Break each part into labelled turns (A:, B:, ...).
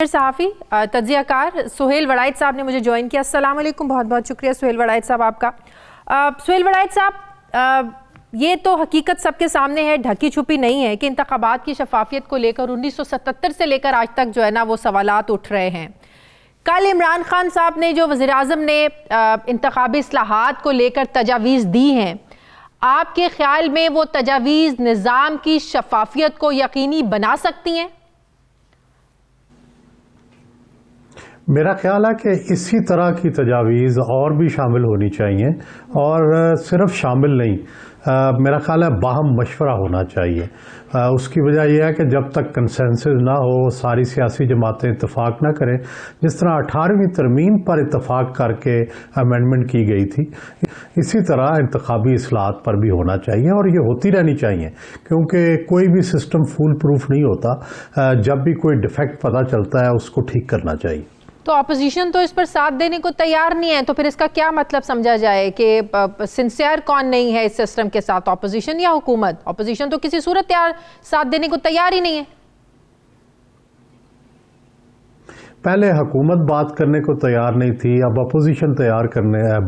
A: صحافی تجزیہ کار سہیل وڑائچ صاحب نے مجھے جوائن کیا۔ السلام علیکم، بہت بہت شکریہ سہیل وڑائچ صاحب آپ کا۔ سہیل وڑائچ صاحب، یہ تو حقیقت سب کے سامنے ہے، ڈھکی چھپی نہیں ہے کہ انتخابات کی شفافیت کو لے کر 1977 سے لے کر آج تک جو ہے نا وہ سوالات اٹھ رہے ہیں۔ کل عمران خان صاحب نے جو وزیراعظم نے انتخابی اصلاحات کو لے کر تجاویز دی ہیں، آپ کے خیال میں وہ تجاویز نظام کی شفافیت کو یقینی بنا سکتی ہیں؟
B: میرا خیال ہے کہ اسی طرح کی تجاویز اور بھی شامل ہونی چاہیے، اور صرف شامل نہیں، میرا خیال ہے باہم مشورہ ہونا چاہیے۔ اس کی وجہ یہ ہے کہ جب تک کنسنسس نہ ہو، ساری سیاسی جماعتیں اتفاق نہ کریں، جس طرح 18ویں ترمیم پر اتفاق کر کے امینڈمنٹ کی گئی تھی، اسی طرح انتخابی اصلاحات پر بھی ہونا چاہیے، اور یہ ہوتی رہنی چاہیے، کیونکہ کوئی بھی سسٹم فول پروف نہیں ہوتا۔ جب بھی کوئی ڈیفیکٹ پتہ چلتا ہے اس کو ٹھیک کرنا چاہیے۔
A: تو اپوزیشن تو اس پر ساتھ دینے کو تیار نہیں ہے، تو پھر اس کا کیا مطلب سمجھا جائے کہ سنسیئر کون نہیں ہے اس سسٹم کے ساتھ، اپوزیشن یا حکومت؟ اپوزیشن تو کسی صورت ساتھ دینے کو تیار ہی نہیں ہے۔
B: پہلے حکومت بات کرنے کو تیار نہیں تھی، اب اپوزیشن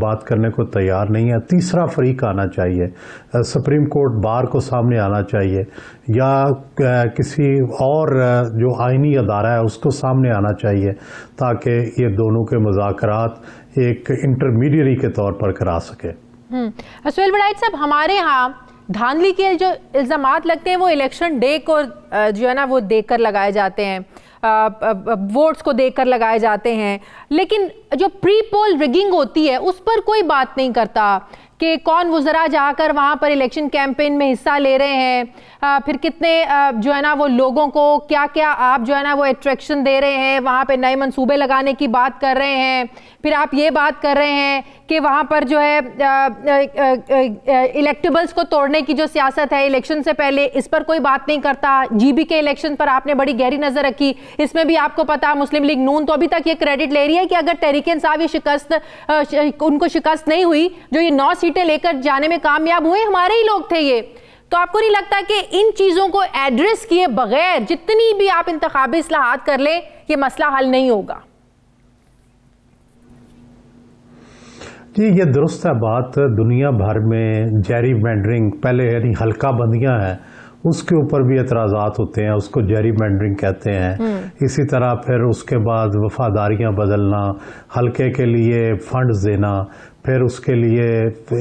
B: بات کرنے کو تیار نہیں ہے۔ تیسرا فریق آنا چاہیے، سپریم کورٹ بار کو سامنے آنا چاہیے، یا کسی اور جو آئینی ادارہ ہے اس کو سامنے آنا چاہیے، تاکہ یہ دونوں کے مذاکرات ایک انٹرمیڈیری کے طور پر کرا سکے۔
A: سہیل وڑائچ صاحب، ہمارے ہاں دھاندلی کے جو الزامات لگتے ہیں وہ الیکشن ڈے کو جو ہے نا وہ دیکھ کر لگائے جاتے ہیں، ووٹس کو دیکھ کر لگائے جاتے ہیں، لیکن جو پری پول ریگنگ ہوتی ہے اس پر کوئی بات نہیں کرتا کہ کون وزراء جا کر وہاں پر الیکشن کیمپین میں حصہ لے رہے ہیں، پھر کتنے جو ہے نا وہ لوگوں کو کیا کیا آپ جو ہے نا وہ اٹریکشن دے رہے ہیں، وہاں پہ نئے منصوبے لگانے کی بات کر رہے ہیں، پھر آپ یہ بات کر رہے ہیں کہ وہاں پر جو ہے الیکٹیبلز کو توڑنے کی جو سیاست ہے الیکشن سے پہلے، اس پر کوئی بات نہیں کرتا۔ جی بی کے الیکشن پر آپ نے بڑی گہری نظر رکھی، اس میں بھی آپ کو پتا مسلم لیگ نون تو ابھی تک یہ کریڈٹ لے رہی ہے کہ اگر تحریک انصاف یہ ان کو شکست نہیں ہوئی، جو یہ 9 سیٹیں لے کر جانے میں کامیاب ہوئے، ہمارے ہی لوگ تھے یہ۔ تو آپ کو نہیں لگتا کہ ان چیزوں کو ایڈریس کیے بغیر جتنی بھی آپ انتخابی اصلاحات کر لیں یہ مسئلہ حل نہیں ہوگا؟
B: جی، یہ درست ہے بات۔ دنیا بھر میں جیری مینڈرنگ، پہلے یعنی حلقہ بندیاں ہیں، اس کے اوپر بھی اعتراضات ہوتے ہیں، اس کو جیری مینڈرنگ کہتے ہیں۔ اسی طرح پھر اس کے بعد وفاداریاں بدلنا، حلقے کے لیے فنڈز دینا، پھر اس کے لیے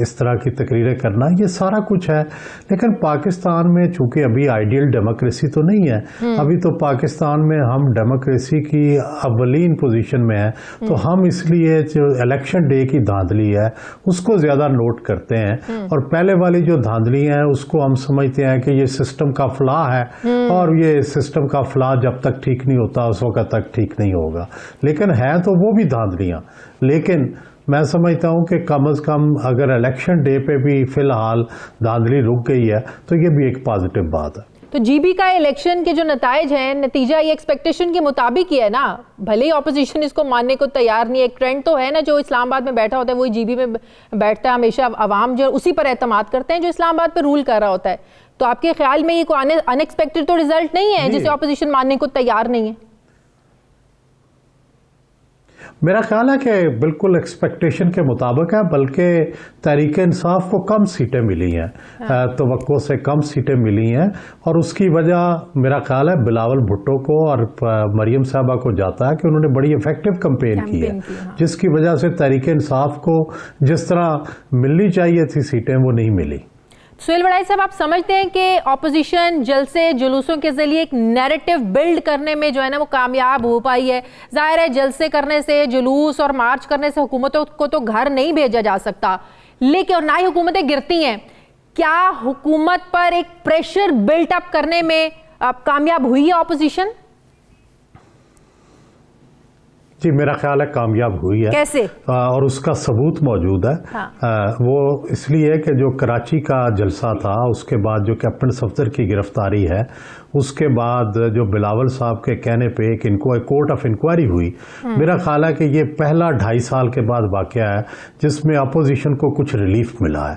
B: اس طرح کی تقریریں کرنا، یہ سارا کچھ ہے۔ لیکن پاکستان میں چونکہ ابھی آئیڈیل ڈیموکریسی تو نہیں ہے، ابھی تو پاکستان میں ہم ڈیموکریسی کی اولین پوزیشن میں ہیں، تو ہم اس لیے جو الیکشن ڈے کی دھاندلی ہے اس کو زیادہ نوٹ کرتے ہیں، اور پہلے والی جو دھاندلی ہے اس کو ہم سمجھتے ہیں کہ یہ سسٹم کا فلاح ہے، اور یہ سسٹم کا فلاح جب تک ٹھیک نہیں ہوتا اس وقت تک ٹھیک نہیں ہوگا۔ لیکن ہیں تو وہ بھی دھاندلیاں، لیکن میں سمجھتا ہوں کہ کم از کم اگر الیکشن ڈے پہ بھی فی الحال دھاندلی رک گئی ہے تو یہ بھی ایک پازیٹیو بات ہے۔
A: تو جی بی کا الیکشن کے جو نتائج ہیں، نتیجہ یہ ایکسپیکٹیشن کے مطابق ہی ہے نا، بھلے ہی اپوزیشن اس کو ماننے کو تیار نہیں ہے۔ ایک ٹرینڈ تو ہے نا، جو اسلام آباد میں بیٹھا ہوتا ہے وہی جی بی میں بیٹھتا ہے، ہمیشہ عوام جو اسی پر اعتماد کرتے ہیں جو اسلام آباد پہ رول کر رہا ہوتا ہے۔ تو آپ کے خیال میں یہ کوئی ان ایکسپیکٹڈ تو ریزلٹ نہیں ہے جسے اپوزیشن ماننے کو تیار نہیں ہے؟
B: میرا خیال ہے کہ بالکل ایکسپیکٹیشن کے مطابق ہے، بلکہ تحریک انصاف کو کم سیٹیں ملی ہیں، توقع سے کم سیٹیں ملی ہیں، اور اس کی وجہ میرا خیال ہے بلاول بھٹو کو اور مریم صاحبہ کو جاتا ہے کہ انہوں نے بڑی ایفیکٹو کمپین کی ہے، جس کی وجہ سے تحریک انصاف کو جس طرح ملنی چاہیے تھی سیٹیں وہ نہیں ملی۔
A: سہیل وڑائچ صاحب، آپ سمجھتے ہیں کہ اپوزیشن جلسے جلوسوں کے ذریعے ایک نیریٹو بلڈ کرنے میں جو ہے نا وہ کامیاب ہو پائی ہے؟ ظاہر ہے جلسے کرنے سے، جلوس اور مارچ کرنے سے حکومتوں کو تو گھر نہیں بھیجا جا سکتا، لیکن اور نہ ہی حکومتیں گرتی ہیں۔ کیا حکومت پر ایک پریشر بلٹ اپ کرنے میں کامیاب ہوئی ہے اپوزیشن؟
B: جی، میرا خیال ہے کامیاب ہوئی ہے۔
A: کیسے؟
B: اور اس کا ثبوت موجود ہے۔ وہ اس لیے کہ جو کراچی کا جلسہ تھا، اس کے بعد جو کیپٹن صفدر کی گرفتاری ہے، اس کے بعد جو بلاول صاحب کے کہنے پہ ایک کورٹ آف انکوائری ہوئی، میرا خیال ہے کہ یہ پہلا 2.5 سال کے بعد واقعہ ہے جس میں اپوزیشن کو کچھ ریلیف ملا ہے،